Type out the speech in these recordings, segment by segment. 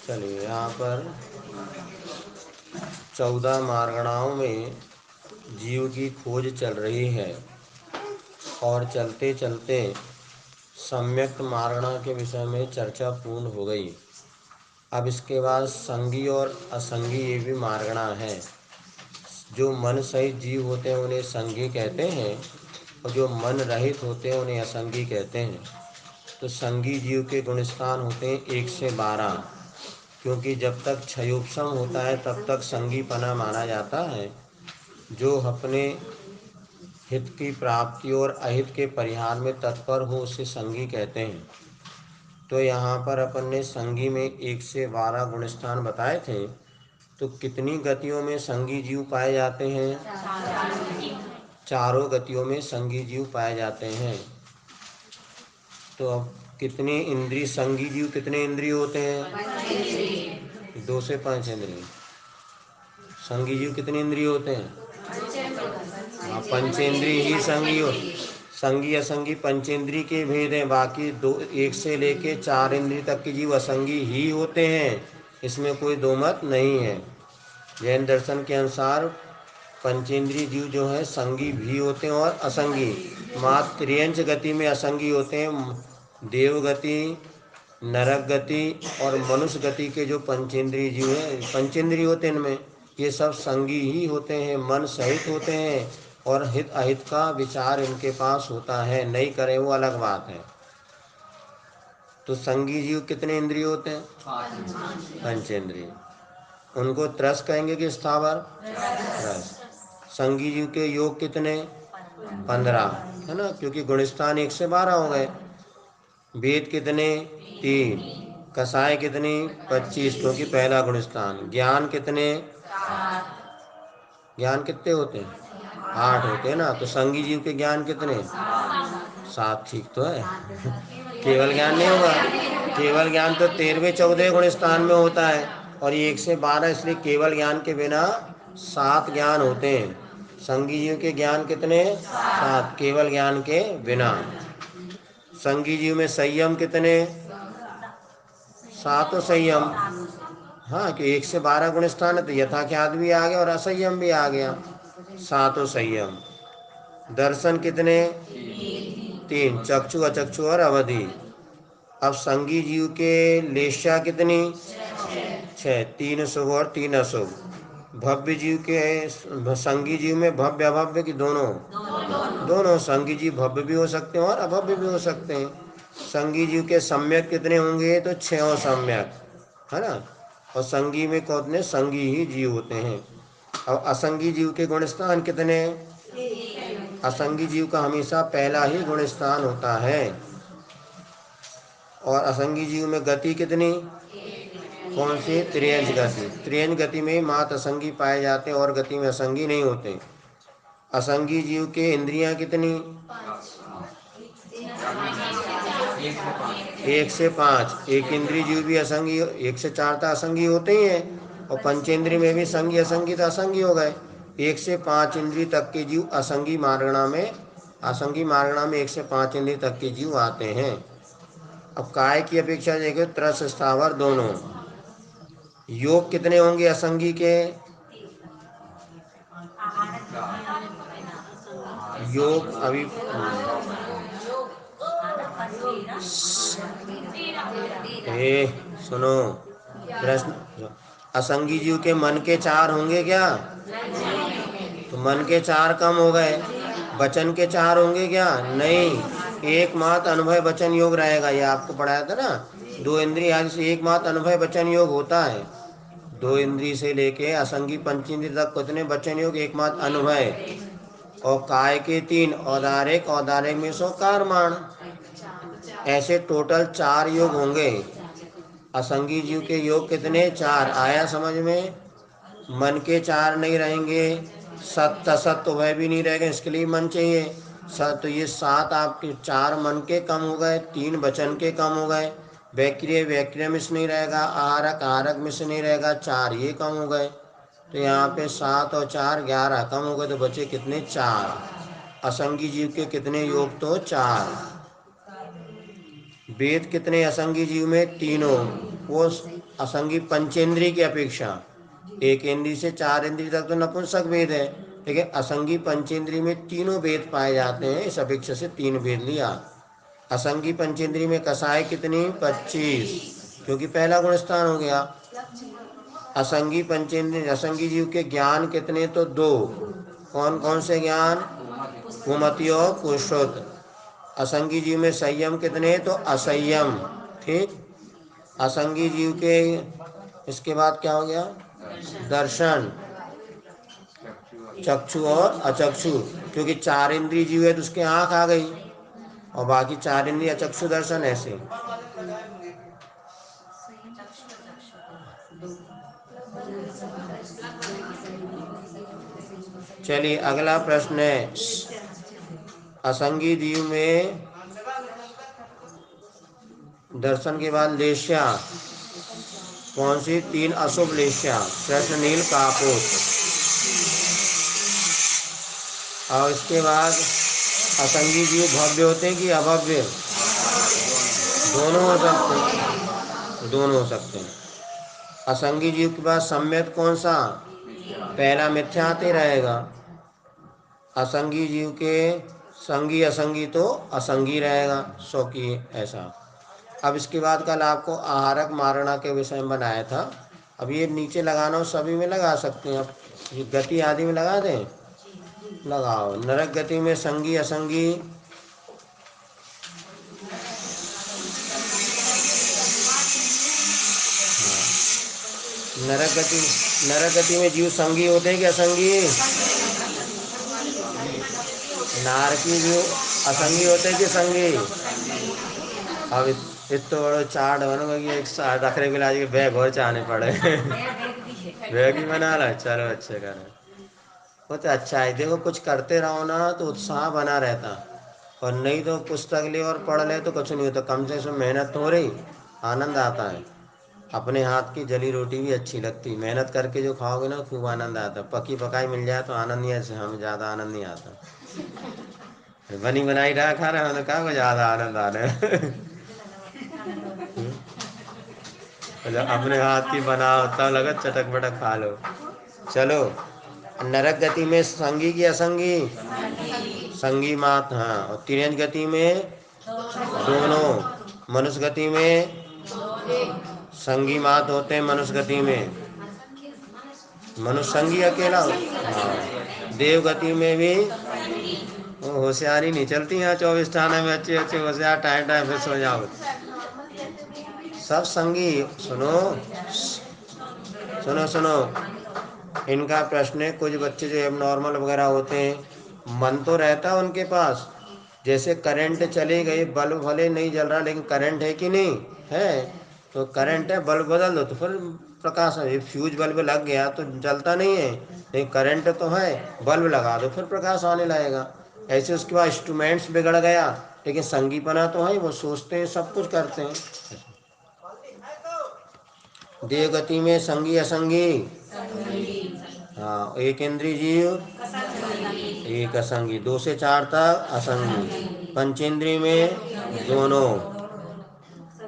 चलिए यहाँ पर 14 मार्गणाओं में जीव की खोज चल रही है और चलते चलते सम्यक्त मार्गणा के विषय में चर्चा पूर्ण हो गई। अब इसके बाद संगी और असंगी ये भी मार्गणा है। जो मन सहित जीव होते हैं उन्हें संगी कहते हैं और जो मन रहित होते हैं उन्हें असंगी कहते हैं। तो संगी जीव के गुणस्थान होते हैं 1 से 12, क्योंकि जब तक क्षयोपशम होता है तब तक संगीपना माना जाता है। जो अपने हित की प्राप्ति और अहित के परिहार में तत्पर हो उसे संगी कहते हैं। तो यहाँ पर अपन ने संगी में 1 से 12 गुणस्थान बताए थे। तो कितनी गतियों में संगी जीव पाए जाते हैं? चारों गतियों में संगी जीव पाए जाते हैं। तो अब कितने इंद्रिय संगी जीव कितने इंद्रिय होते हैं? 2 से 5 इंद्रिय। संगी जीव कितने इंद्रिय होते हैं? हाँ, पंचेंद्रिय ही संगी हो। संगी असंगी पंचेंद्रिय के भेद हैं। बाकी 1 से लेके 4 इंद्रिय तक के जीव असंगी ही होते हैं, इसमें कोई दो मत नहीं है। जैन दर्शन के अनुसार पंचेंद्रिय जीव जो है संगी भी होते हैं और असंगी। मात्र त्रियंच गति में असंगी होते हैं। देव गति, नरक गति और मनुष्य गति के जो पंचेंद्रिय जीव हैं, पंचेंद्रिय होते हैं, इनमें ये सब संगी ही होते हैं, मन सहित होते हैं और हित अहित का विचार इनके पास होता है। नहीं करे वो अलग बात है। तो संगी जीव कितने इंद्रिय होते हैं? पंचेंद्रिय। उनको त्रस कहेंगे कि स्थावर? त्रस। संगी जीव के योग कितने? 15 है ना, क्योंकि गुणस्थान 1 से 12 हो गए। वेद कितने? 3। कसाय कितनी? 25, क्योंकि पहला गुणस्थान। ज्ञान कितने? ज्ञान कितने होते हैं? 8 होते हैं ना। तो संगी जीव के ज्ञान कितने? 7। ठीक तो है। केवल ज्ञान नहीं होगा। केवल ज्ञान तो 13वें 14वें गुणस्थान में होता है और ये 1 से 12, इसलिए केवल ज्ञान के बिना 7 ज्ञान होते हैं। संगी जीव के ज्ञान कितने? 7, केवल ज्ञान के बिना। संगी जीव में संयम कितने? 7 संयम। हाँ, कि 1 से 12 गुणस्थान है तो यथाख्यात भी आ गया और असंयम भी आ गया। 7 संयम। दर्शन कितने? 3, चक्षु अचक्षु और अवधि। अब संगी जीव के लेशा कितनी? 6, 3 शुभ और 3 अशुभ। भव्य जीव के संगी जीव में भव्य अभव्य की दोनों? दोनों। संगी जीव भव्य भी हो सकते हैं और अभव्य भी हो सकते हैं। संगी जीव के सम्यक कितने होंगे? तो 6 सम्यक है ना। और संगी में कितने? संगी ही जीव होते हैं। और असंगी जीव के गुणस्थान कितने? असंगी जीव का हमेशा पहला ही गुणस्थान होता है। और असंगी जीव में गति कितनी? कौन सी? त्रियंच गति। त्रियंच गति में मात्र असंगी पाए जाते हैं और गति में असंगी नहीं होते। असंगी जीव के इंद्रियां कितनी? 1 से 5। एक इंद्रिय जीव भी असंगी, 1 से 4 तो असंगी होते ही हैं और पंचेंद्रिय में भी संगी असंगी तो असंगी हो गए। 1 से 5 इंद्रिय तक के जीव असंगी मार्गणा में, असंगी मार्गणा में 1 से 5 इंद्रिय तक के जीव आते हैं। अब काय की अपेक्षा देखो त्रस स्थावर दोनों। योग कितने होंगे असंगी के? योग अभी सुनो प्रश्न। असंगी जीव के मन के 4 होंगे क्या? तो मन के 4 कम हो गए। वचन के 4 होंगे क्या? नहीं। एकमात्र अनुभव वचन योग रहेगा। ये आपको पढ़ाया था ना, 2 इंद्रिय आदि से एकमात्र अनुभव वचन योग होता है। 2 इंद्रिय से लेके असंगी पंचेंद्रिय तक कितने वचन योग? एकमात्र अनुभव। और काय के 3, औदारिक, औदारिक में सो कारमाण। ऐसे टोटल 4 योग होंगे। असंगी जीव के योग कितने? 4। आया समझ में? मन के 4 नहीं रहेंगे। सत्य असत्य वह भी नहीं रहेगा, इसके लिए मन चाहिए। तो ये 7 आपके 4 मन के कम हो गए, 3 वचन के कम हो गए। वैक्रिय वैक्रिय में से नहीं रहेगा, आहारक आहारक में से नहीं रहेगा, 4 ये कम हो गए। तो यहाँ पे 7 और 4 11 कम हो गए, तो बचे कितने? 4। असंगी जीव के कितने योग? तो 4। वेद कितने असंगी जीव में? तीनों। वो असंगी पंचेंद्रीय की अपेक्षा एक इंद्रिय से चार इंद्रिय तक तो नपुंसक भेद है, लेकिन असंगी पंचेंद्रिय में तीनों भेद पाए जाते हैं, इस अपेक्षा से तीन भेद लिया। असंगी पंचेंद्रिय में कसाय कितनी 25, क्योंकि पहला गुण स्थान हो गया। असंगी पंचेंद्रिय असंगी जीव के ज्ञान कितने तो दो, कौन कौन से ज्ञान? कुमति और पुरुषोत्त। असंगी जीव में संयम कितने तो असंयम, ठीक। असंगी जीव के इसके बाद क्या हो गया? दर्शन, चक्षु और अचक्षु, क्योंकि चार इंद्रिय जीव है तो उसके आंख आ गई, और बाकी चार इंद्रिय अचक्षु दर्शन ऐसे। चलिए अगला प्रश्न है, असंगी जीव में दर्शन के बाद लेश्या कौन सी? तीन अशुभ लेश्या, कृष्ण नील कापोत। और इसके बाद असंगी जीव भव्य होते हैं कि अभव्य? दोनों हो सकते हैं, दोनों हो सकते हैं। असंगी जीव के बाद सम्यक कौन सा? पहला मिथ्याते रहेगा। असंगी जीव के संगी असंगी तो असंगी रहेगा, सो की ऐसा। अब इसके बाद कल आपको आहारक मारणा के विषय में बनाया था। अब ये नीचे लगाना हो सभी में लगा सकते हैं। अब ये गति आदि में लगा दें, लगाओ। नरक गति में संगी असंगी नरक गति में जीव संगी होते हैं कि असंगी? नारकी जीव असंगी होते हैं कि संगी? अब इतना बड़ो चार्ट बनो कि एक साथ रखने के लिए बैग और चाहने पड़े। बैग ही बना रहा, चलो अच्छे कर। वो तो अच्छा है, देखो कुछ करते रहो ना तो उत्साह बना रहता, और नहीं तो पुस्तक ले और पढ़ ले तो कुछ नहीं होता। कम से कम मेहनत हो रही, आनंद आता है। अपने हाथ की जली रोटी भी अच्छी लगती, मेहनत करके जो खाओगे ना खूब आनंद आता। पकी पकाई मिल जाए तो आनंद नहीं है, हमें ज़्यादा आनंद नहीं आता। बनी बनाई रहा खा रहे हो तो कहा ज़्यादा आनंद आ रहा है। अपने हाथ की बनाओ तब लगा चटक बटक खा लो। चलो, नरक गति में संगी की असंगी? संगी मात, हाँ। और तिरंज गति में दोनों। मनुष्य गति में संगी मात होते हैं, मनुष्य गति में मनुष्य संगी अकेला। हाँ, देव गति में भी होशियारी नहीं चलती। यहाँ 24 थाने में अच्छे अच्छे होशियार टाइम टाइम पे सो जाओ, सब संगी। सुनो सुनो सुनो, इनका प्रश्न है, कुछ बच्चे जो एबनॉर्मल वगैरह होते हैं, मन तो रहता है उनके पास, जैसे करंट चले गए, बल्ब भले नहीं जल रहा लेकिन करंट है कि नहीं है, तो करंट है, बल्ब बदल दो तो फिर प्रकाश है। फ्यूज बल्ब लग गया तो जलता नहीं है, लेकिन करंट तो है, बल्ब लगा दो फिर प्रकाश आने लगेगा। ऐसे उसके बाद इंस्ट्रूमेंट्स बिगड़ गया, लेकिन संगीपना तो है, वो सोचते हैं सब कुछ करते हैं। देव गति में संगी असंगी? हाँ, एक इंद्रिय जीव एक असंगी, 2 से 4 तक असंगी। पंचेंद्रिय में दोनों,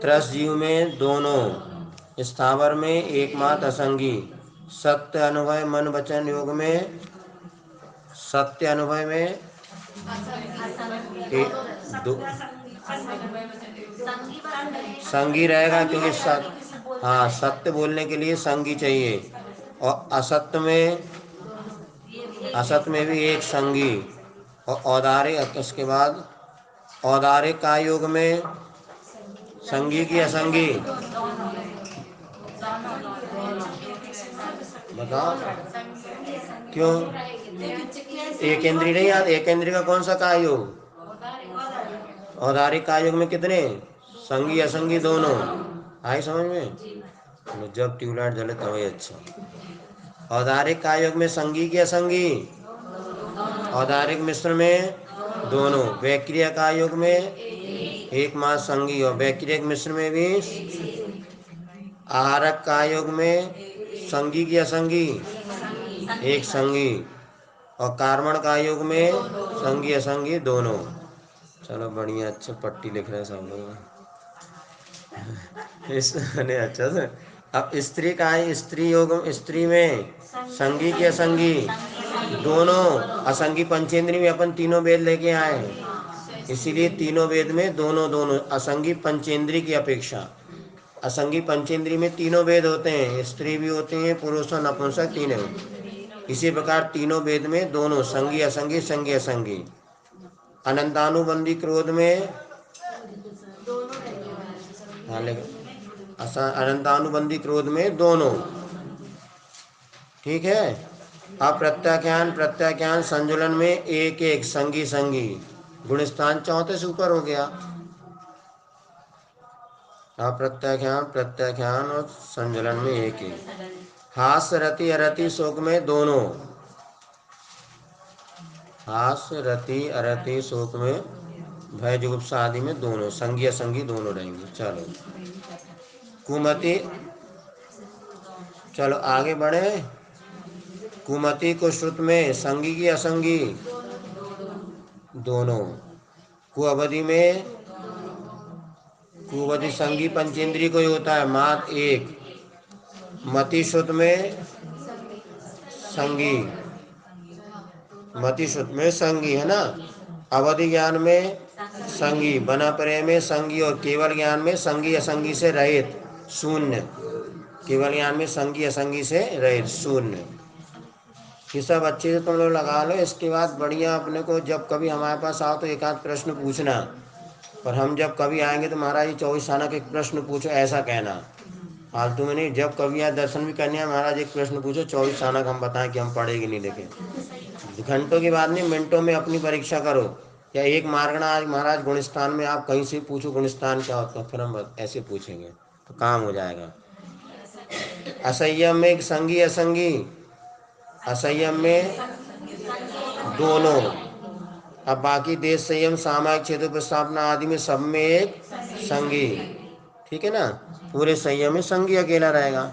त्रस जीव में दोनों, स्थावर में एकमात्र असंगी। सत्य अनुभव मन वचन योग में, सत्य अनुभव में संगी रहेगा, क्योंकि हाँ, सत्य बोलने के लिए संगी चाहिए। और असत्य में भी एक संगी। और औदारिक, उसके बाद औदारिक का योग में संगी की असंगी? बताओ क्यों? एक इंद्रिय नहीं याद, एक इंद्रिय का कौन सा का योग? औदारिक का योग में कितने संगी असंगी दोनों? आई समझ में? जब ट्यूबलाइट जले तभी अच्छा। औदारिक का योग में संगी की असंगी? औदारिक मिश्र में दोनों। वैक्रिय का योग में एक मास संगी, और वैक्रियक मिश्र में भी। आहारक का योग में संगी की असंगी? एक संगी। और कार्बन का योग में संगी असंगी दोनों। चलो बढ़िया, अच्छे पट्टी लिख रहे हैं सब लोग। अरे अच्छा सर। अब स्त्री का है, स्त्री योग स्त्री में संगी की असंगी दोनों, असंगी पंचेंद्री में अपन तीनों वेद लेके आए हैं, इसीलिए तीनों वेद में दोनों दोनों असंगी पंचेंद्री की अपेक्षा। असंगी पंचेंद्री में तीनों वेद होते हैं, स्त्री भी होते हैं, पुरुष और नपुंसक तीनों। इसी प्रकार तीनों वेद में दोनों संगी असंगी संगी असंगी। अनंतानुबंधी क्रोध में हाँ लेकिन अनंतानुबंधी क्रोध में दोनों, ठीक है। अब प्रत्याख्यान प्रत्याख्यान संजुलन में एक एक संगी संगी, गुणस्थान चौथे से ऊपर हो गया। अब प्रत्याख्यान प्रत्याख्यान और संजुलन में एक एक। हास्य रति अरति शोक में दोनों, हास्य रति अरति शोक में भय जुगुप्सा आदि में दोनों, संगी असंगी दोनों रहेंगे। चलो कुमति, चलो आगे बढ़े। कुमति को श्रुत में संगी की असंगी दोनों। कुअवधि में कुअवधि संगी पंचेंद्री को ही होता है मात्र एक। मति श्रुत में संगी, मति श्रुत में संगी है ना। अवधि ज्ञान में संगी, बना प्रेम में संगी, और केवल ज्ञान में संगी असंगी से रहित शून्य। केवल ज्ञान में संगी असंगी से रहित शून्य। ये सब अच्छे से तुम लोग लगा लो। इसके बाद बढ़िया अपने को जब कभी हमारे पास आओ तो एक आध प्रश्न पूछना, और हम जब कभी आएंगे तो महाराज जी 24 आना एक प्रश्न पूछो, ऐसा कहना फालतू में नहीं। जब कभी यहाँ दर्शन भी करने महाराज एक प्रश्न पूछो 24 आना, हम बताएं कि हम पढ़ेंगे नहीं, लेकिन घंटों की बात नहीं, मिनटों में अपनी परीक्षा करो। या एक मार्गना आज महाराज गुणस्थान में आप कहीं से पूछो गुणस्थान क्या होता है, फिर हम ऐसे पूछेंगे तो काम हो जाएगा। असंयम में एक संगी असंगी, असंयम में दोनों। अब बाकी देश संयम सामायिक क्षेत्र प्रस्थापना आदि में सब में एक संगी, ठीक है ना। पूरे संयम में संगी अकेला रहेगा।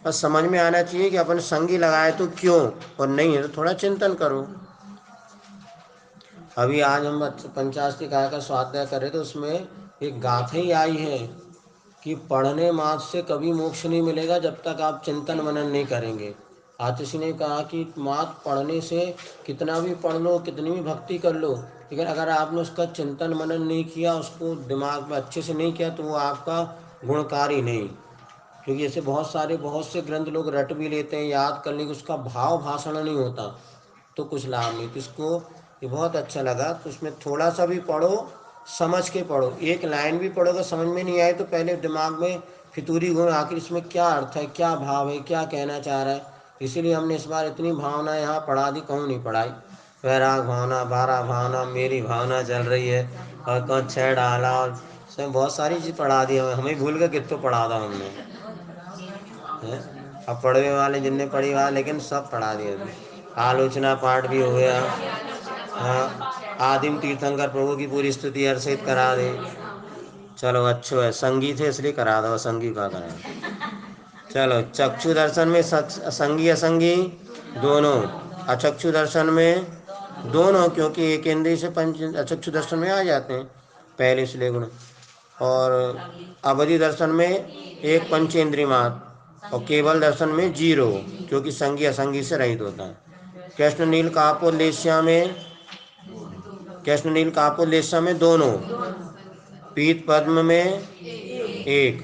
बस समझ में आना चाहिए कि अपन संगी लगाए तो क्यों, और नहीं है तो थोड़ा चिंतन करो। अभी आज हम पंचाशती काय का स्वाध्याय करें तो उसमें एक गाथा ही आई है कि पढ़ने मात्र से कभी मोक्ष नहीं मिलेगा जब तक आप चिंतन मनन नहीं करेंगे। आतिशी ने कहा कि मात्र पढ़ने से कितना भी पढ़ लो, कितनी भी भक्ति कर लो, लेकिन अगर आपने उसका चिंतन मनन नहीं किया, उसको दिमाग में अच्छे से नहीं किया, तो वो आपका गुणकारी नहीं। क्योंकि ऐसे बहुत से ग्रंथ लोग रट भी लेते हैं, याद करने की उसका भाव भाषण नहीं होता तो कुछ लाभ नहीं। तो इसको ये बहुत अच्छा लगा, तो उसमें थोड़ा सा भी पढ़ो, समझ के पढ़ो। एक लाइन भी पढ़ोगे समझ में नहीं आए तो पहले दिमाग में फितूरी घूम, आखिर इसमें क्या अर्थ है, क्या भाव है, क्या कहना चाह रहा है। इसीलिए हमने इस बार इतनी भावना यहाँ पढ़ा दी, कहूँ नहीं पढ़ाई। वैराग भावना, 12 भावना, मेरी भावना चल रही है, और कौन 6 डाला, और उसमें बहुत सारी चीज़ पढ़ा दी। हमें भूल गए कितना पढ़ा था हमने है। अब पढ़ने वाले जिनने पढ़ी वाले, लेकिन सब पढ़ा दिए। आलोचना पाठ भी हो गया। हाँ, आदिम तीर्थंकर प्रभु की पूरी स्तुति अर्षित करा दे। चलो अच्छो है, संगी थे इसलिए करा दो, संगी का करा। चलो चक्षु दर्शन में संगी असंगी दोनों, अचक्षु दर्शन में दोनों, क्योंकि एक इंद्रिय से पंच अचक्षु दर्शन में आ जाते हैं पहले इसलिए गुण। और अवधि दर्शन में एक पंचेंद्रिय मात्र, और केवल दर्शन में 0, क्योंकि संगी असंगी से रहित होता है। कृष्ण नील कापोलेश्या में, कृष्ण नील कापोलेश्या में दोनों, पीत पद्म में एक,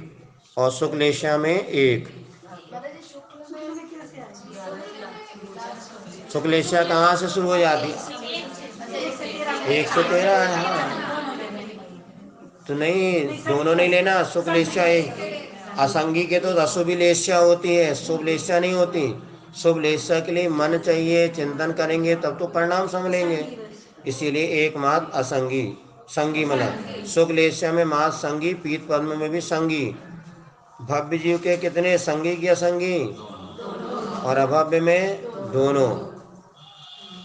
और शुक्लेश्या में एक। शुक्लेश्या कहाँ से शुरू हो जाती, 113 है। हाँ तो नहीं, दोनों नहीं लेना, शुक्लेश्या एक। असंगी के तो अशुभलेश्या होती है, शुभलेश्या नहीं होती। शुभलेश्या के लिए मन चाहिए, चिंतन करेंगे तब तो परिणाम समझ लेंगे। इसीलिए एक मात्र असंगी, संगी मतलब शुक्लेश्या में मात्र संगी, पीत पद्म में भी संगी। भव्य जीव के कितने संगी की असंगी, और अभव्य में दोनों।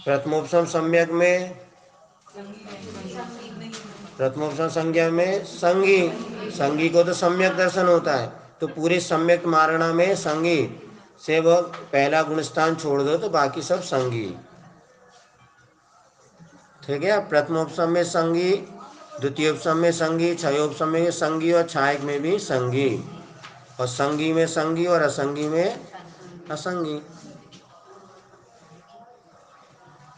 प्रथमोपसम सम्यक में, प्रथमोपसम संज्ञा में संगी, संगी को तो सम्यक दर्शन होता है, तो पूरे सम्यक मारणा में संगी से वो पहला गुणस्थान छोड़ दो तो बाकी सब संगी, ठीक है। प्रथमोपसम में संगी द्वितीयोपसम में संगी, छयोपसम में संगी और छायक में भी संगी, और संगी में संगी और असंगी में असंगी।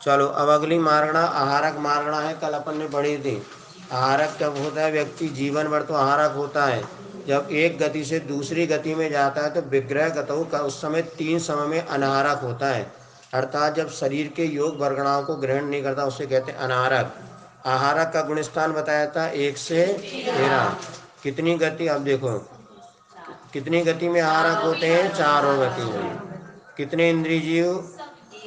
चलो अब अगली मार्गणा आहारक मार्गणा है, कल अपन ने पढ़ी थी। आहारक कब होता है? व्यक्ति जीवन भर तो आहारक होता है, जब एक गति से दूसरी गति में जाता है तो विग्रह गतौ का उस समय 3 समय में अनाहारक होता है, अर्थात जब शरीर के योग वर्गणाओं को ग्रहण नहीं करता उसे कहते हैं अनाहारक। आहारक का गुणस्थान बताया था 1 से 13। कितनी गति? अब देखो कितनी गति में आहारक होते हैं? चारों गति में। कितने इंद्रिय जीव?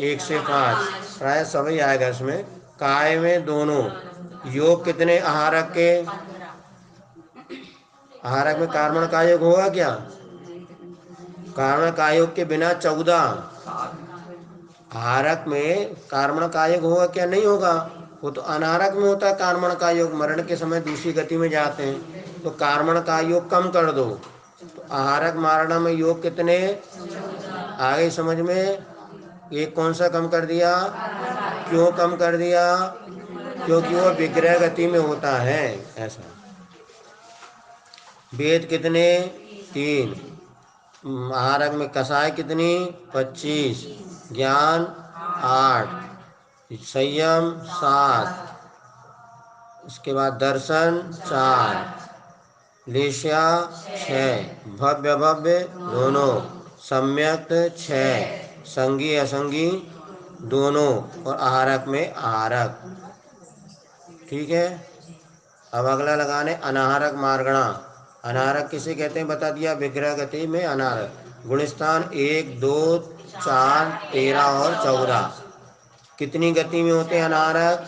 1 से 5, प्राय सभी आएगा इसमें। काय में दोनों। योग कितने आहारक के? आहारक में कार्बन का योग होगा क्या? कार्बन का योग के बिना 14। आहारक में कार्बन का योग होगा क्या? नहीं होगा, वो तो अनारक में होता है कार्बन का योग। मरण के समय दूसरी गति में जाते हैं तो कार्बन का योग कम कर दो। तो आहारक मारणा में योग कितने? आगे समझ में? एक कौन सा कम कर दिया? क्यों कम कर दिया? क्योंकि वो विग्रह गति में होता है। ऐसा। वेद कितने? 3। आहारक में कषाय कितनी? 25। ज्ञान 8। संयम 7। उसके बाद दर्शन 4। लेश्या 6। भव्य भव्य दोनों। सम्यक 6। संगी असंगी दोनों, और आहारक में आहारक। ठीक है। अब अगला लगाने अनाहारक मार्गणा। अनाहारक किसे कहते हैं बता दिया, विग्रह गति में अनाहारक। गुणस्थान 1, 2, 4, 13 और 14। कितनी गति में होते हैं अनाहारक?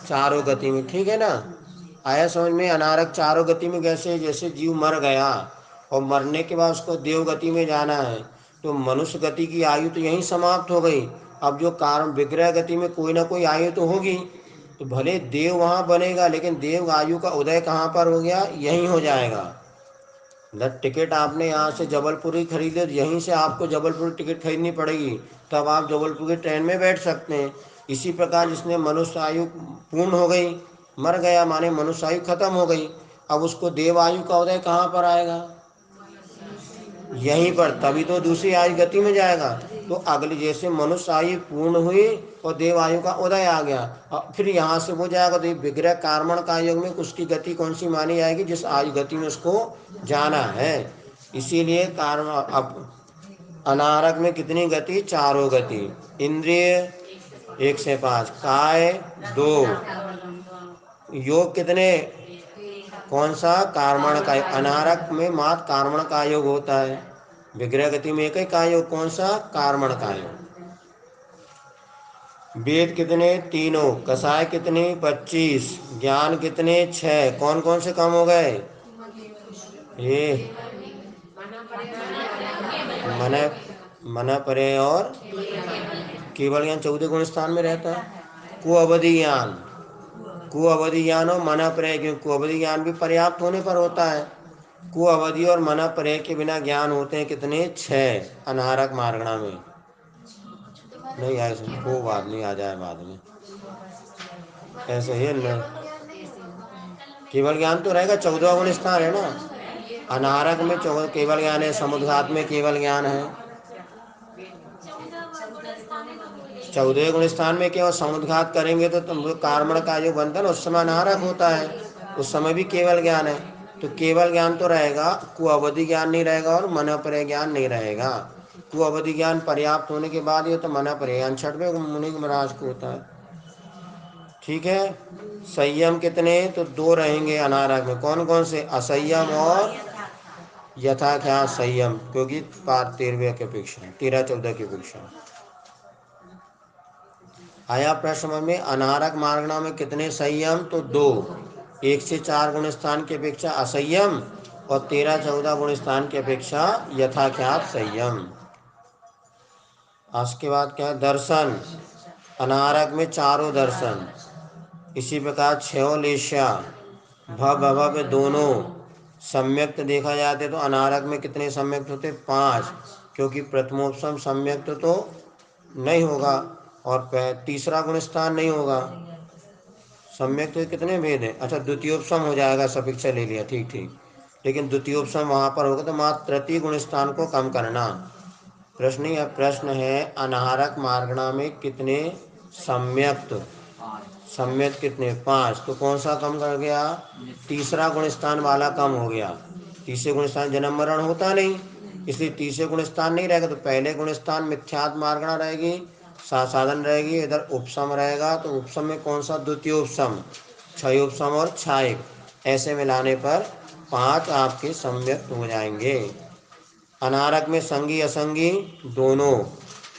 चारों गति में। ठीक है ना? आया समझ में? अनाहारक चारों गति में कैसे? जैसे जीव मर गया और मरने के बाद उसको देव गति में जाना है, तो मनुष्य गति की आयु तो यहीं समाप्त हो गई। अब जो कारण विग्रह गति में कोई ना कोई आयु तो होगी, तो भले देव वहाँ बनेगा लेकिन देव आयु का उदय कहाँ पर हो गया? यहीं हो जाएगा। टिकट आपने यहाँ से जबलपुर ही खरीदे, यहीं से आपको जबलपुर टिकट खरीदनी पड़ेगी, तब आप जबलपुर की ट्रेन में बैठ सकते हैं। इसी प्रकार जिसने मनुष्य आयु पूर्ण हो गई, मर गया माने मनुष्य आयु खत्म हो गई, अब उसको देव आयु का उदय कहाँ पर आएगा? यहीं पर, तभी तो दूसरी आयु गति में जाएगा। तो अगली जैसे मनुष्य आयु पूर्ण हुई और देव आयु का उदय आ गया, और फिर यहाँ से वो जाएगा तो विग्रह कार्मण का योग में उसकी गति कौन सी मानी जाएगी? जिस आयु गति में उसको जाना है। इसीलिए कार्म अब अनारक में कितनी गति? चारों गति। इंद्रिय 1 से 5, काय 2, योग कितने? कौन सा? कार्मण का। अनारक में मात्र कार्मण का योग होता है, विग्रह गति में एक ही का योग। कौन सा? कार्मण का योग। वेद कितने? तीनों। कषाय कितने? 25। ज्ञान कितने? 6। कौन कौन से काम हो गए? ये मन परे और केवल ज्ञान 14 गुण स्थान में रहता है। कुअवधि ज्ञान, कुअवधि ज्ञान और मना परे, क्योंकि कुअवधि ज्ञान भी पर्याप्त होने पर होता है। कुअवधि और मना परे के बिना ज्ञान होते हैं कितने? 6 अनाहारक मार्गणा में। नहीं आए वो बात नहीं, आ जाए बाद में। ऐसे ही केवल ज्ञान तो रहेगा, 14 गुण स्थान है ना। अनाहारक में केवल ज्ञान है, समुद्घात में केवल ज्ञान है। 14 गुण स्थान में केवल समुद्घात करेंगे तो तुम कार्मण का जो बंधन उस समय अनाहारक होता है, उस समय भी केवल ज्ञान है। तो केवल ज्ञान तो रहेगा, कुअवधि ज्ञान नहीं रहेगा और मन परे ज्ञान नहीं रहेगा। कुअवधि ज्ञान पर्याप्त होने के बाद ये तो मन परे ज्ञान 6वें मुनि महाराज को होता है। ठीक है। संयम कितने? तो 2 रहेंगे अनारक में। कौन कौन से? असंयम और यथाख्यात संयम, क्योंकि 13वें की अपेक्षा, 13-14 की अपेक्षा। आया प्रश्न में? अनारक मार्गणा में कितने संयम? तो 2। 1 से 4 गुण स्थान की अपेक्षा असंयम और 13-14 गुण स्थान की अपेक्षा यथाख्यात संयम। उसके बाद क्या है? दर्शन। अनारक में चारों दर्शन। इसी प्रकार 6 लेश्या, भव दोनों। सम्यक्त देखा जाते तो अनारक में कितने सम्यक्त होते? 5, क्योंकि प्रथमोपसम सम्यक्त तो नहीं होगा और तीसरा गुण स्थान नहीं होगा। सम्यक तो कितने भेद हैं? अच्छा, द्वितीयोपसम हो जाएगा, सफिक्स ले लिया, ठीक ठीक। लेकिन द्वितीयोपसम वहाँ पर होगा तो मात्र तृतीय गुण स्थान को कम करना। प्रश्न है अनाहरक मार्गणा में कितने सम्यक्त? सम्यक्त कितने? 5। तो कौन सा कम कर गया? तीसरा गुण स्थान वाला कम हो गया। तीसरे गुण स्थान जन्म मरण होता नहीं, इसलिए तीसरे गुण स्थान नहीं रहेगा। तो पहले गुण स्थान मिथ्यात्म मार्गणा रहेगी, साधन रहेगी, इधर उपसम रहेगा। तो उपसम में कौन सा? द्वितीय उपसम, क्षयोपसम और क्षायक, ऐसे मिलाने पर 5 आपके सम्यक्त हो जाएंगे। अनाहरक में संगी असंगी दोनों,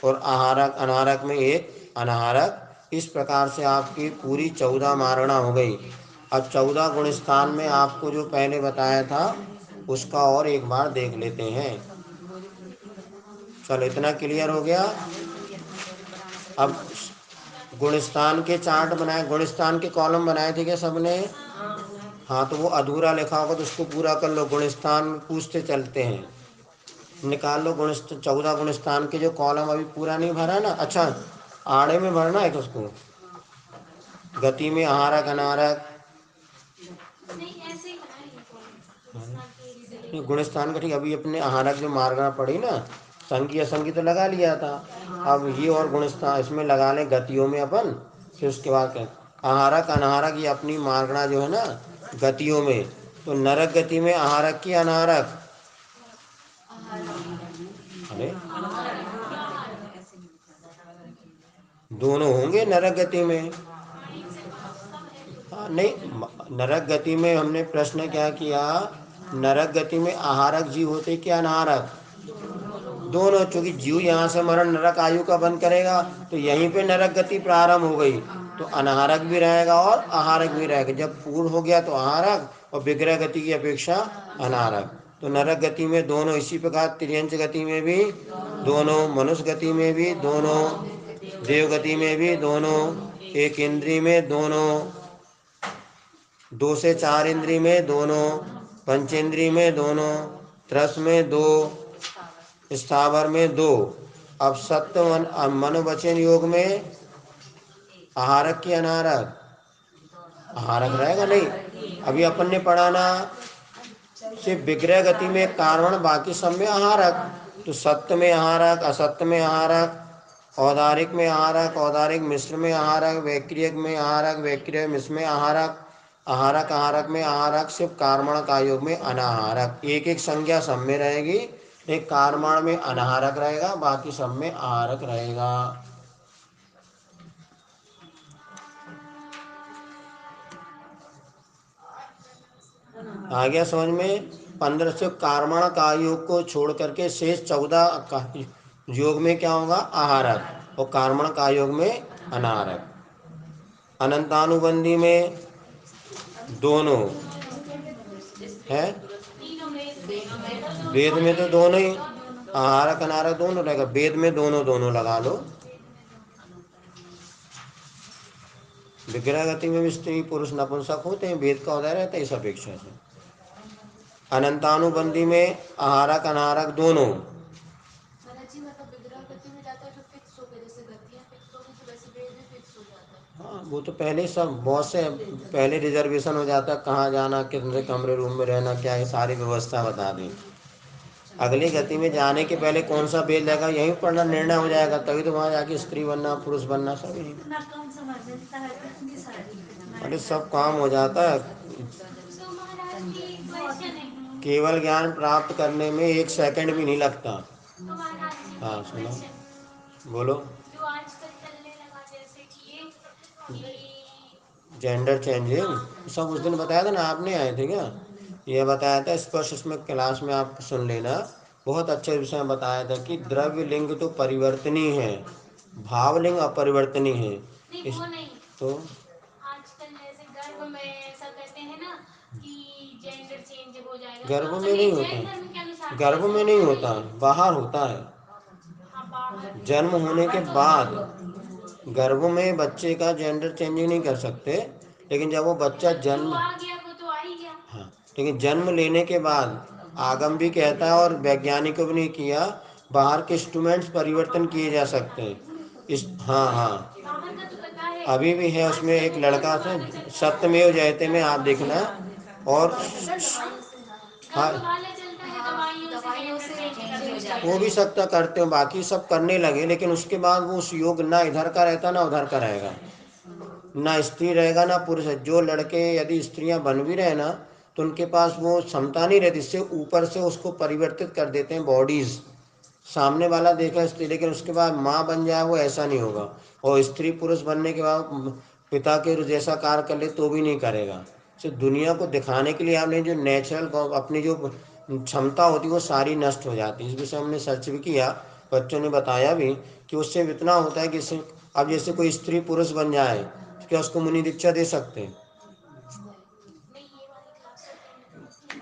और आहारक अनाहरक में एक अनाहरक। इस प्रकार से आपकी पूरी 14 मारणा हो गई। अब 14 गुण स्थान में आपको जो पहले बताया था उसका और एक बार देख लेते हैं। चलो, इतना क्लियर हो गया। अब गुणस्थान के चार्ट बनाए, गुणस्थान के कॉलम बनाए थे क्या सबने? हाँ, तो वो अधूरा लिखा होगा तो उसको पूरा कर लो। गुणस्थान पूछते चलते हैं, निकाल लो। 14 गुणस्थान के जो कॉलम अभी पूरा नहीं भरा ना। अच्छा, आड़े में भरना है उसको। गति में आहारक अनारक गुणस्थान का, ठीक। अभी अपने आहारक जो मार्गणा पड़ी ना, संगी असंगी तो लगा लिया था। अब ये और गुणस्थान इसमें लगा लें गतियों में अपन। फिर उसके बाद आहारक अनाहरक, ये अपनी मार्गणा जो है ना गतियों में। तो नरक गति में आहारक की अनाहरक? अरे, दोनों होंगे नरक गति में। हाँ, नहीं, नरक गति में हमने प्रश्न क्या किया? नरक गति में आहारक जीव होते क्या अनाहारक? दोनों। चूंकि जीव यहाँ से मरण नरक आयु का बंद करेगा तो यहीं पे नरक गति प्रारंभ हो गई, तो अनाहारक भी रहेगा और आहारक भी रहेगा। जब पूर्ण हो गया तो आहारक, और विग्रह गति की अपेक्षा अनाहारक। तो नरक गति में दोनों। इसी प्रकार त्रियंच गति में भी दोनों, मनुष्य गति में भी दोनों, देव गति में भी दोनों, एक इंद्री में दोनों, 2 से 4 इंद्री में दोनों, पंचेंद्री में दोनों, त्रस में 2, स्थावर में 2। अब सत्व मनोवचन योग में आहारक की अनाहारक? आहारक रहेगा नहीं। अभी अपन ने पढ़ा ना, सिर्फ विग्रह गति में कारण, बाकी सब में आहारक। तो सत्य में आहारक, असत्य में आहारक, औदारिक में आहारक, औदारिक मिश्र में आहारक, वैक्रियक में आहारक, वैक्रिय मिश्र में आहारक, आहारक आहारक में आहारक, सिर्फ कार्मण का योग में अनाहारक। एक एक संज्ञा सब में रहेगी, एक कार्मण में अनाहारक रहेगा, बाकी सब में आहारक रहेगा। आ गया समझ में? 15 से कार्मण का योग को छोड़ करके शेष 14 का योग में क्या होगा? आहारक, और कार्मण का योग में अनाहारक। अनंतानुबंधी में दोनों है, वेद में तो दोनों ही, आहारक अनाहारक दोनों रहेगा। वेद में दोनों दोनों लगा लो। विग्रह गति में भी स्त्री पुरुष नपुंसक होते हैं, वेद का उदय रहता है इस अपेक्षा से। अनंतानुबंधी में आहारक अनाहारक दोनों। हाँ, वो तो पहले सब बहुत से पहले रिजर्वेशन हो जाता है, कहाँ जाना, कितने कमरे रूम में रहना, क्या है, सारी व्यवस्था बता दें। अगली गति में जाने के पहले कौन सा वेद लगा यहीं पढ़ना निर्णय हो जाएगा, तभी तो वहाँ जाके स्त्री बनना पुरुष बनना सब यहीं। अरे सब काम हो जाता है, केवल ज्ञान प्राप्त करने में 1 सेकंड भी नहीं लगता। हाँ सुनो, बोलो। जेंडर चेंजिंग सब उस दिन बताया था ना, आप नहीं आए थे क्या? ये बताया था स्पष्ट, इसमें क्लास में आप सुन लेना। बहुत अच्छे विषय में बताया था कि द्रव्य लिंग तो परिवर्तनीय है, भावलिंग अपरिवर्तनीय है। इस तो आजकल जैसे गर्भ में ऐसा कहते हैं ना कि जेंडर चेंज हो जाएगा, गर्भ में नहीं होता, गर्भ में नहीं होता, बाहर होता है। जन्म होने के बाद गर्भ में बच्चे का जेंडर चेंजिंग नहीं कर सकते, लेकिन जब वो बच्चा जन्म आ गया वो तो आ ही गया। हाँ, लेकिन जन्म लेने के बाद आगम भी कहता है और वैज्ञानिकों भी नहीं किया, बाहर के इंस्ट्रूमेंट्स परिवर्तन किए जा सकते हैं। हाँ हाँ, अभी भी है उसमें एक लड़का था, सत्यमेव जयते में आप देखना। और हाँ, वो भी सकता करते हो, बाकी सब करने लगे, लेकिन उसके बाद वो उस योग ना इधर का रहता ना उधर का रहेगा, ना स्त्री रहेगा ना पुरुष। जो लड़के यदि स्त्रियां बन भी रहे ना, तो उनके पास वो क्षमता नहीं रहती, इससे ऊपर से उसको परिवर्तित कर देते हैं बॉडीज। सामने वाला देखा स्त्री, लेकिन उसके बाद माँ बन जाए वो ऐसा नहीं होगा। और स्त्री पुरुष बनने के बाद पिता के जैसा कार्य कर ले तो भी नहीं करेगा। सिर्फ दुनिया को दिखाने के लिए आपने जो नेचुरल अपनी जो क्षमता होती है वो सारी नष्ट हो जाती है। इस विषय हमने सर्च भी किया, बच्चों ने बताया भी कि उससे इतना होता है कि अब जैसे कोई स्त्री पुरुष बन जाए, क्या उसको मुनि दीक्षा दे सकते हैं?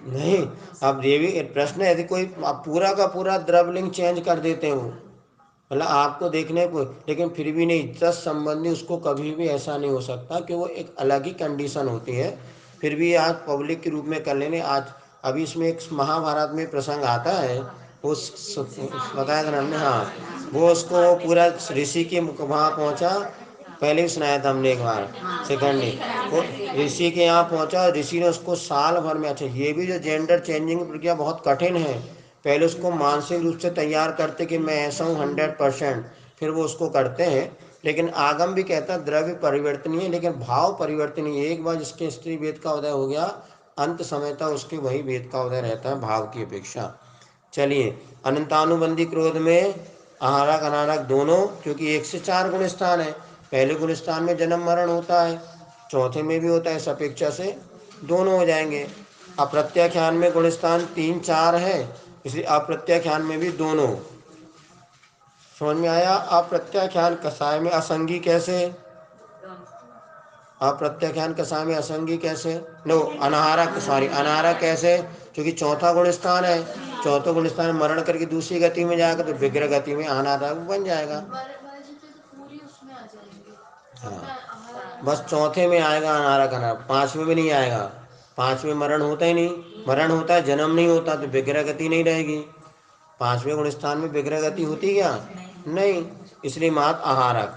नहीं। अब ये भी एक प्रश्न है, यदि कोई आप पूरा का पूरा द्रवलिंग चेंज कर देते हो, मतलब आपको देखने को, लेकिन फिर भी नहीं, इज्जत संबंधी उसको कभी भी ऐसा नहीं हो सकता कि वो एक अलग ही कंडीशन होती है। फिर भी आज पब्लिक के रूप में कर लेने। आज अभी इसमें एक महाभारत में प्रसंग आता है, उस बताया था ना हमने, हाँ, वो उसको पूरा ऋषि के वहाँ पहुँचा, पहले भी सुनाया था हमने एक बार, सेकंड डे वो ऋषि के यहाँ पहुँचा, ऋषि ने उसको साल भर में, अच्छा ये भी जो जेंडर चेंजिंग प्रक्रिया बहुत कठिन है, पहले उसको मानसिक रूप से तैयार करते कि मैं ऐसा हूँ 100%, फिर वो उसको करते हैं। लेकिन आगम भी कहता है द्रव्य परिवर्तनीय लेकिन भाव परिवर्तनीय। एक बार जिसके स्त्री वेद का उदय हो गया, अंत समय तक उसके वही वेद का उदय रहता है भाव की अपेक्षा। चलिए, अनंतानुबंधी क्रोध में आहारक अनारक दोनों, क्योंकि 1 से 4 गुण स्थान है। पहले गुण स्थान में जन्म मरण होता है, चौथे में भी होता है, इस अपेक्षा से दोनों हो जाएंगे। अप्रत्याख्यान में गुण स्थान 3 4 है, इसलिए अप्रत्याख्यान में भी दोनों। समझ में आया? अप्रत्याख्यान कसाय में असंगी कैसे? अप्रत्याख्यान कसाय में असंगी कैसे? नो, अनाहारक, सॉरी, अनाहारक कैसे? क्योंकि चौथा गुण स्थान है, चौथा गुण स्थान मरण करके दूसरी गति में जाएगा तो विग्रह गति में अनाहारक बन जाएगा। हाँ, बस चौथे में आएगा अनाहारक, अनाहारक, 5वें में नहीं आएगा। 5वें मरण होता ही नहीं, मरण होता है जन्म नहीं होता, तो विग्रह गति नहीं रहेगी। 5वें गुण स्थान में विग्रह गति होती क्या? नहीं। इसलिए मात आहारक,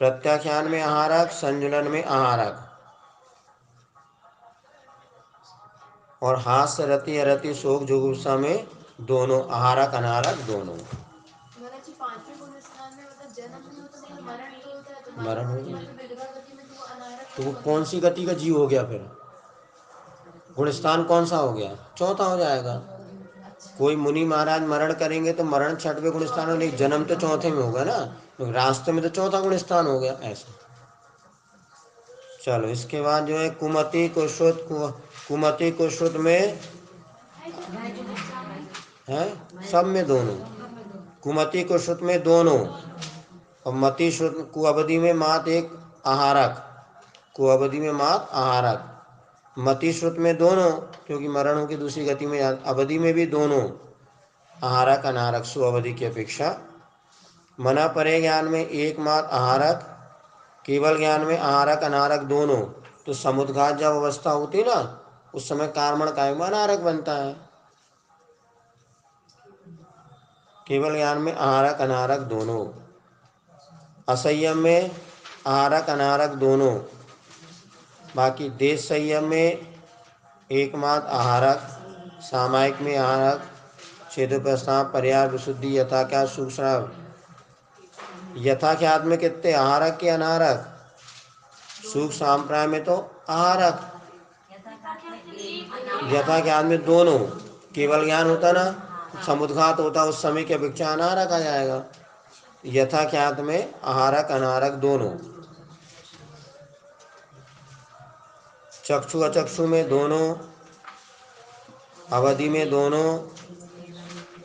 प्रत्याख्यान में आहारक, संजुलन में आहारक, और हास्य रति अरति शोक जुगुप्सा में दोनों, आहारक अनाहारक दोनों। मरण हो गया तो वो कौन सी गति का जीव हो गया? फिर गुणस्थान कौन सा हो गया? चौथा हो जाएगा। कोई मुनि महाराज मरण करेंगे तो मरण 6वें गुण स्थान में, जन्म तो चौथे में होगा ना, तो रास्ते में तो चौथा गुण स्थान हो गया ऐसा। चलो, इसके बाद जो है कुमति कुश्रुत, कुमति कुश्रुत में है, सब में दोनों, कुमति कुश्रुत में दोनों, और मति श्रुत कुअवधि में मात एक आहारक, कुअवधि में मात आहारक, मति श्रुत में दोनों, क्योंकि मरण हो की दूसरी गति में, अवधि में भी दोनों, आहारक अनारक सुअवधि की अपेक्षा। मना परे ज्ञान में एक मात आहारक, केवल ज्ञान में आहारक अनारक दोनों। तो समुद्घात जब अवस्था होती ना, उस समय कार्मण कायम अनारक बनता है। केवल ज्ञान में आहारक अनारक दोनों, असंयम में आहारक अनारक दोनों, बाकी देश संयम में एकमात्र आहारक, सामायिक में आहारक, छेद प्रस्ताव पर्याय विशुद्धि यथा क्या सुश्राव, यथा ख्यात में कितने आहारक के अनारक? सुख सांप्राय में तो आहारक, यथा ज्ञान में दोनों। केवल ज्ञान होता ना, समुद्घात होता, उस समय की अपेक्षा अनारक आ जाएगा। यथा ख्यात में आहारक अनारक दोनों, चक्षु अचक्षु में दोनों, अवधि में दोनों,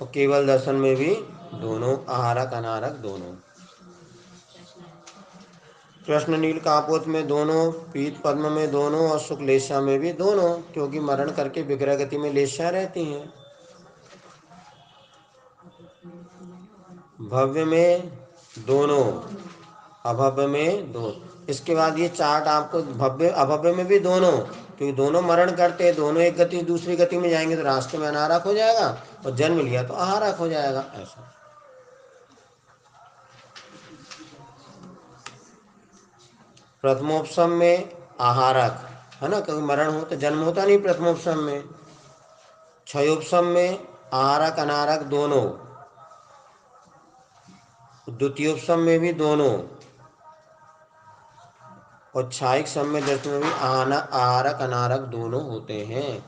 और केवल दर्शन में भी दोनों, आहारक अनारक दोनों। कृष्ण नील कापोत में दोनों, पीत पद्म में दोनों, और शुक्लेशा में भी दोनों, क्योंकि मरण करके विग्रह गति में लेशा रहती हैं। भव्य में दोनों, अभव्य में दो। इसके बाद ये चार्ट आपको, भव्य अभव्य में भी दोनों, क्योंकि दोनों मरण करते हैं, दोनों एक गति दूसरी गति में जाएंगे तो रास्ते में अनारक हो जाएगा, और जन्म लिया तो आहारक हो जाएगा ऐसा। प्रथमोपसम में आहारक है ना, कभी मरण हो तो जन्म होता नहीं प्रथमोपसम में। क्षयोपसम में आहारक अनारक दोनों, द्वितीयोपसम में भी दोनों, और क्षायिक सम में दशम में भी आहारक अनारक दोनों होते हैं,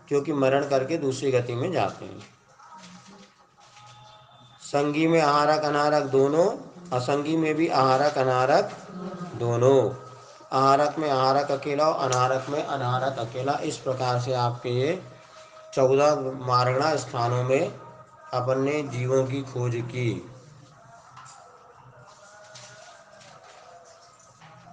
क्योंकि मरण करके दूसरी गति में जाते हैं। संगी में आहारक अनारक दोनों, असंगी में भी आहारक अनारक दोनों। आहारक में आहारक अकेला और अनारक में अनारक अकेला। इस प्रकार से आपके ये 14 मारगणा स्थानों में अपन ने जीवों की खोज की।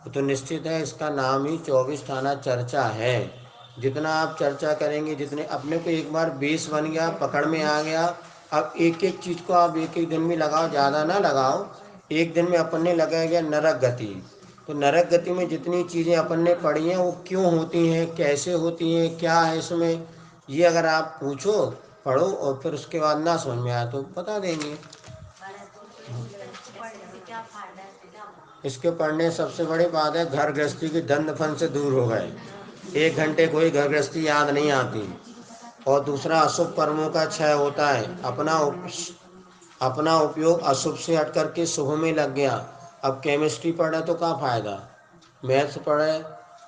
तो निश्चित है इसका नाम ही 24 थाना चर्चा है। जितना आप चर्चा करेंगे, जितने अपने को एक बार बेस बन गया, पकड़ में आ गया, अब एक एक चीज को आप एक एक दिन में लगाओ, ज़्यादा ना लगाओ। एक दिन में अपन ने लगाया गया नरक गति, तो नरक गति में जितनी चीज़ें अपन ने पढ़ी हैं वो क्यों होती हैं, कैसे होती हैं, क्या है इसमें, ये अगर आप पूछो, पढ़ो, और फिर उसके बाद ना समझ में आया तो बता देंगे। इसके पढ़ने सबसे बड़ी बात है, घर गृहस्थी की दंड फन से दूर हो गए। 1 घंटे कोई घर गृहस्थी याद नहीं आती। और दूसरा, अशुभ कर्मों का क्षय होता है। अपना उपयोग अशुभ से हट करके शुभ में लग गया। अब केमिस्ट्री पढ़े तो क्या फायदा, मैथ्स पढ़े,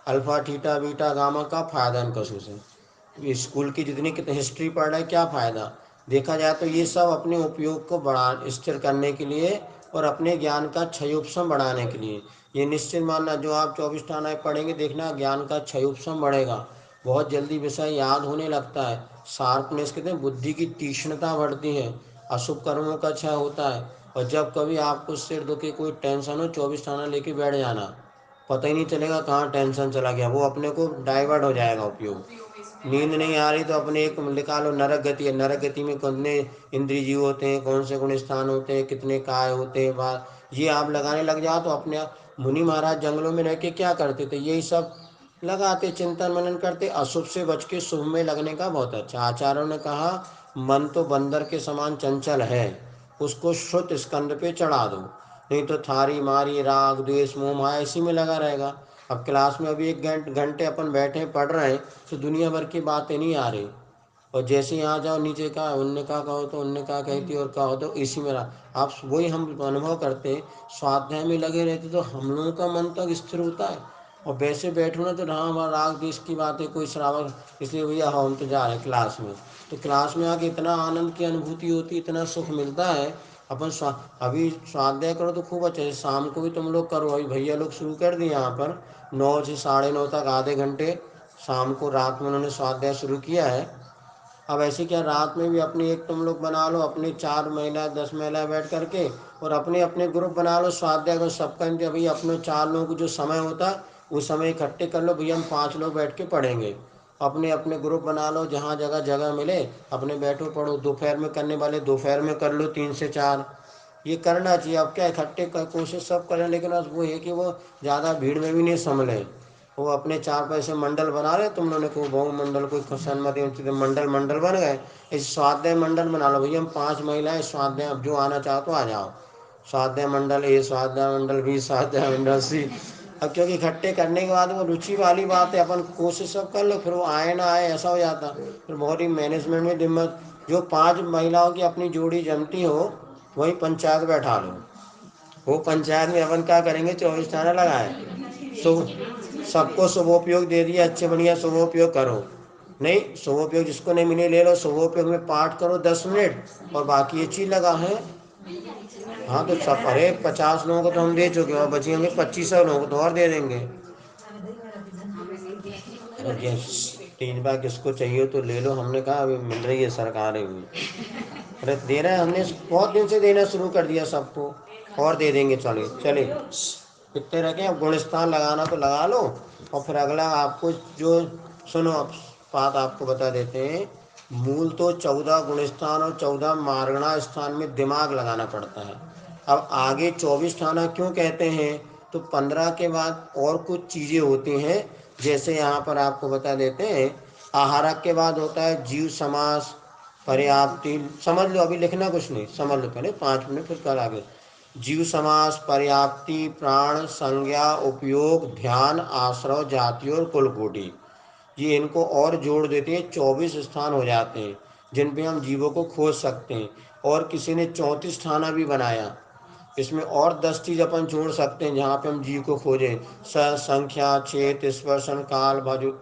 अल्फा थीटा बीटा गामा, का फायदा इनका से। स्कूल की जितनी हिस्ट्री पढ़ रहे क्या फायदा। देखा जाए तो ये सब अपने उपयोग को स्थिर करने के लिए और अपने ज्ञान का क्षयोपम बढ़ाने के लिए। ये निश्चित मानना, जो आप 24 थाना पढ़ेंगे, देखना ज्ञान का क्षयोपम बढ़ेगा, बहुत जल्दी विषय याद होने लगता है। शार्पनेस कहते हैं, बुद्धि की तीक्ष्णता बढ़ती है, अशुभ कर्मों का क्षय होता है। और जब कभी आपको सिर दुखे, कोई टेंशन हो, 24 थाना लेके बैठ जाना, पता ही नहीं चलेगा कहाँ टेंशन चला गया, वो अपने को डाइवर्ट हो जाएगा उपयोग। नींद नहीं आ रही तो अपने एक लिखा लो नरक गति है। नरक गति में कितने इंद्रिय जीव होते हैं, कौन से गुण स्थान होते हैं, कितने काय होते हैं, बात ये आप लगाने लग जाओ तो अपने आप। मुनि महाराज जंगलों में रह के क्या करते थे, यही सब लगाते, चिंतन मनन करते, अशुभ से बच के शुभ में लगने का। बहुत अच्छा। आचार्यों ने कहा, मन तो बंदर के समान चंचल है, उसको श्रुत स्कंद पे चढ़ा दो, नहीं तो थारी मारी राग द्वेष मोह माया इसी में लगा रहेगा। अब क्लास में अभी 1 घंटे अपन बैठे पढ़ रहे हैं, तो दुनिया भर की बातें नहीं आ रही, और जैसे यहाँ जाओ नीचे का उनने का कहो तो उनने का कहती और कहो तो इसी में आप वही हम अनुभव करते। स्वाध्याय में लगे रहते तो हम लोगों का मन तक स्थिर होता है, और वैसे बैठो ना तो हमारा राग देश की बातें, कोई श्रावक, इसलिए भैया हम तो जा रहे क्लास में, तो क्लास में आके इतना आनंद की अनुभूति होती, इतना सुख मिलता है। अपन अभी स्वाध्याय करो तो खूब अच्छा है, शाम को भी तुम लोग करो। अभी भैया लोग शुरू कर दिए यहाँ पर 9 से 9:30 तक, आधे घंटे शाम को, रात में उन्होंने स्वाध्याय शुरू किया है। अब ऐसे क्या, रात में भी अपनी एक तुम लोग बना लो, अपनी 4 महिला 10 महिला बैठ करके, और अपने अपने ग्रुप बना लो स्वाध्याय को सबका। भाई अपने 4 लोगों को जो समय होता है उस समय इकट्ठे कर लो, भैया हम 5 लोग बैठ के पढ़ेंगे। अपने अपने ग्रुप बना लो, जहाँ जगह जगह मिले अपने बैठो पढ़ो। दोपहर में करने वाले दोपहर में कर लो 3 से 4, ये करना चाहिए। अब क्या, इकट्ठे कोशिश सब करें, लेकिन बस वो है कि वो ज़्यादा भीड़ में भी नहीं संभले। वो अपने 4 पैसे मंडल बना रहे, तुम लोगों ने कोई बहु मंडल, कोई सन्मति मंडल बन गए, इस स्वाध्याय मंडल बना लो। भैया हम 5 महिलाएं स्वाध्याय, अब जो आना चाहो तो आ जाओ। स्वाध्याय मंडल ए, स्वाध्याय मंडल बी, स्वाध्याय मंडल सी। अब क्योंकि इकट्ठे करने के बाद वो रुचि वाली बात है, अपन कोशिश सब कर लो, फिर वो आए ना आए ऐसा हो जाता, फिर बहुत ही मैनेजमेंट में दिक्कत। जो 5 महिलाओं की अपनी जोड़ी जमती हो, वही पंचायत बैठा लो। वो पंचायत में अपन क्या करेंगे, 24 थाना लगाए, सबको शुभोपयोग दे दिया, अच्छे बढ़िया शुभोपयोग करो। नहीं, शुभोपयोग जिसको नहीं मिले ले लो, शुभोपयोग में पाठ करो 10 मिनट, और बाकी ये चीज लगा है। हाँ तो सब, अरे 50 लोगों को तो हम दे चुके हैं, और बची होंगे 2500 लोगों को तो और दे देंगे। अरे 3 बार किसको चाहिए तो ले लो, हमने कहा अभी मिल रही है सरकारें भी, अरे दे रहे हैं, हमने बहुत दिन से देना शुरू कर दिया सबको, और दे देंगे। चले चले कितने रखें, अब गुणस्थान लगाना तो लगा लो। और फिर अगला आपको जो, सुनो अब बात आपको बता देते हैं। मूल तो 14 गुणस्थान और 14 मारगणा स्थान में दिमाग लगाना पड़ता है। अब आगे 24 थाना क्यों कहते हैं, तो 15 के बाद और कुछ चीज़ें होती हैं। जैसे यहाँ पर आपको बता देते हैं, आहारक के बाद होता है जीव समास, पर्याप्ति, समझ लो, अभी लिखना कुछ नहीं, समझ लो पहले 5 मिनट, फिर कल आगे। जीव समास, पर्याप्ति, प्राण, संज्ञा, उपयोग, ध्यान, आश्रव, जाति और कुलकोटि, ये इनको और जोड़ देते हैं 24 स्थान हो जाते हैं जिन पे हम जीवों को खोज सकते हैं। और किसी ने 34 थाना भी बनाया, इसमें और 10 चीज अपन जोड़ सकते हैं जहाँ पे हम जीव को खोजें। संख्या, चेत, स्पर्शन, काल, भाजु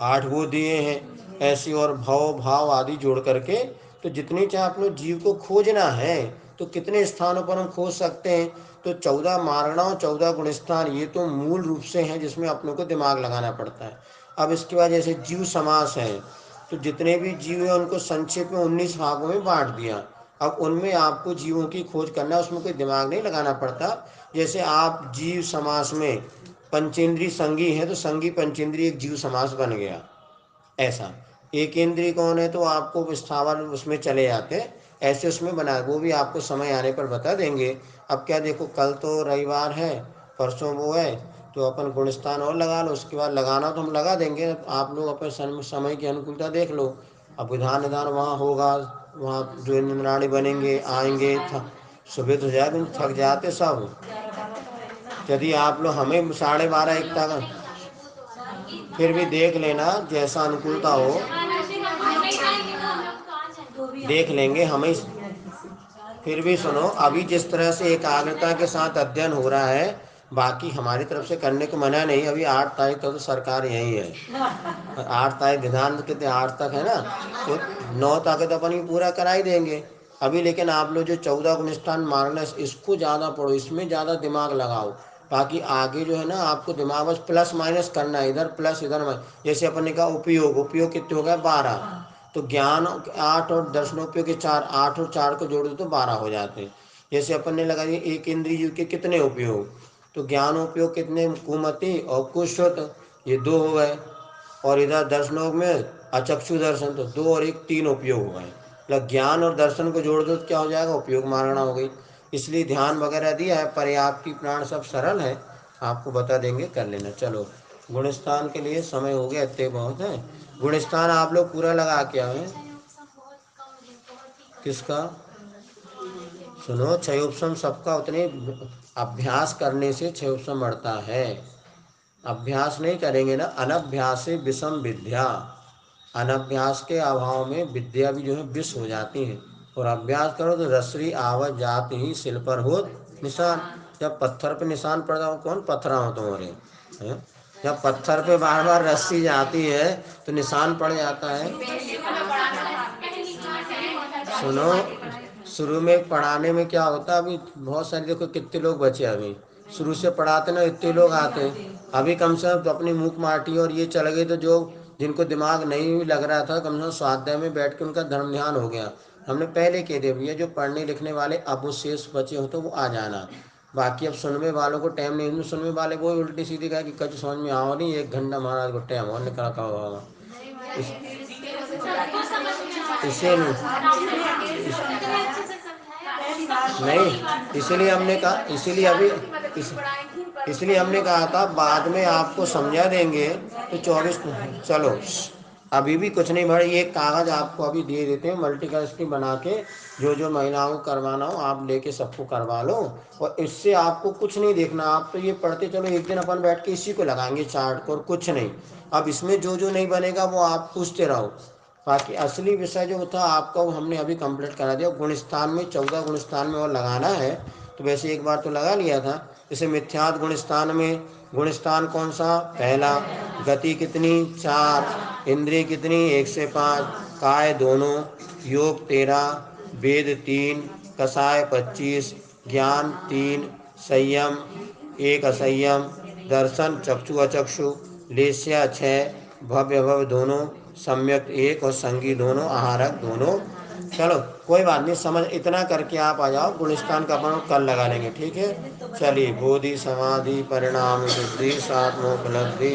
8 वो दिए हैं ऐसे, और भव भाव आदि जोड़ करके तो जितनी चाहे अपने जीव को खोजना है तो कितने स्थानों पर हम खोज सकते हैं। तो 14 मारणा और 14 गुणस्थान ये तो मूल रूप से हैं जिसमें अपने को दिमाग लगाना पड़ता है। अब इसके बाद जैसे जीव समास है, तो जितने भी जीव हैं उनको संक्षेप में 19 भागों में बांट दिया। अब उनमें आपको जीवों की खोज करना है, उसमें कोई दिमाग नहीं लगाना पड़ता। जैसे आप जीव समास में पंचेंद्रीय संगी है तो संगी पंचेंद्रीय एक जीव समास बन गया। ऐसा एक इंद्रिय कौन है तो आपको स्थावर उसमें चले जाते, ऐसे उसमें बना, वो भी आपको समय आने पर बता देंगे। अब क्या देखो, कल तो रविवार है, परसों वो है, तो अपन गुणस्थान और लगा लो, उसके बाद लगाना तो हम लगा देंगे, आप लोग अपने समय की अनुकूलता देख लो। अब विधान निधान वहाँ होगा, वहाँ जो इंद्राणी बनेंगे आएंगे, सुबह तो जाए थक जाते सब। यदि आप लोग हमें 12:30 1 तक, फिर भी देख लेना जैसा अनुकूलता हो, देख लेंगे हमें। फिर भी सुनो, अभी जिस तरह से एकाग्रता के साथ अध्ययन हो रहा है, बाकी हमारी तरफ से करने को मना नहीं। अभी 8 तारीख तक तो सरकार यही है, 8 तारीख विधान कितने 8 तक है ना, तो 9 तक तो अपन पूरा करा ही देंगे अभी। लेकिन आप लोग जो 14 गुणस्थान मारना, इसको ज़्यादा पढ़ो, इसमें ज़्यादा दिमाग लगाओ। बाकी आगे जो है ना आपको दिमाग बस प्लस माइनस करना है, इधर प्लस इधर माइनस। जैसे अपन ने कहा उपयोग कितने हो गए 12, तो ज्ञान 8 और दर्शनोपयोग के 4, 8 और 4 को जोड़ दो तो 12 हो जाते हैं। जैसे अपन ने लगा दिया एक इंद्रिय के कितने उपयोग, तो ज्ञानोपयोग कितने, कुमति और कुश्रुत, ये 2 हो गए। और इधर दर्शनों में अचक्षु दर्शन, तो 2 और 1 3 उपयोग हो गए। मतलब ज्ञान और दर्शन को जोड़ दो तो क्या हो जाएगा, उपयोग मारणा हो गई। इसलिए ध्यान वगैरह दिया है, पर्याप्ति, प्राण सब सरल है, आपको बता देंगे, कर लेना। चलो गुणस्थान के लिए समय हो गया, इतने बहुत है। गुणस्थान आप लोग पूरा लगा के आए। किसका? सुनो, क्षयोपम सबका उतने अभ्यास करने से क्षयोपम बढ़ता है। अभ्यास नहीं करेंगे ना, अनभ्यास से विषम विद्या, अनभ्यास के अभाव में विद्या भी जो है विष हो जाती है। और अभ्यास करो तो रसरी आवत जात ही सिल पर हो निशान। जब पत्थर पे निशान पड़ता हो, कौन पत्थरा हो तुम्हारे, जब पत्थर पे बार बार रस्सी जाती है तो निशान पड़ जाता है। सुनो, शुरू में पढ़ाने में क्या होता है, अभी बहुत सारे देखो कितने लोग बचे, अभी शुरू से पढ़ाते ना इतने लोग आते हैं। अभी कम से कम तो अपनी मूक माटी और ये चल गई, तो जो जिनको दिमाग नहीं लग रहा था, कम से कम स्वाध्याय में बैठ के उनका धर्म ध्यान हो गया। हमने पहले कह दिया भैया, जो पढ़ने लिखने वाले अब वो शेष बचे हो तो वो आ जाना। बाकी अब सुनने वालों को टाइम नहीं, सुनने वाले वो उल्टी सीधी कहा कि कुछ समझ में आओ नहीं, 1 घंटा महाराज को टाइम और निकला का होगा। इसे नहीं, इसीलिए हमने कहा, इसलिए हमने कहा था बाद में आपको समझा देंगे। तो 24, चलो अभी भी कुछ नहीं भाई, ये कागज आपको अभी दे देते हैं मल्टी कलर स्क्रीन बना के, जो जो महिलाओं को करवाना हो आप लेके सबको करवा लो। और इससे आपको कुछ नहीं देखना, आप तो ये पढ़ते चलो, एक दिन अपन बैठ के इसी को लगाएंगे चार्ट को और कुछ नहीं। अब इसमें जो जो नहीं बनेगा वो आप पूछते रहो। बाकी असली विषय जो था आपका वो हमने अभी कंप्लीट करा दिया। गुणस्थान में 14 गुणस्थान में और लगाना है, तो वैसे एक बार तो लगा लिया था। जैसे मिथ्यात गुणस्थान में, गुणस्थान कौन सा, पहला, गति कितनी 4, इंद्रिय कितनी 1 से 5, काय दोनों, योग 13, वेद 3, कषाय 25, ज्ञान 3, संयम 1, असंयम, दर्शन चक्षु अचक्षु, लेस्या 6, भव्य भव दोनों, सम्यक 1 और संगी दोनों, आहारक दोनों। चलो कोई बात नहीं, समझ इतना करके आप आ जाओ। गुणस्थान का अपन कल लगा लेंगे, ठीक है। चलिए, बोधि समाधि परिणाम बुद्धि सात्मोपलब्धि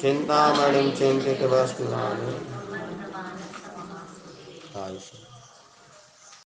चिंतामणिं चिंतित वस्तु।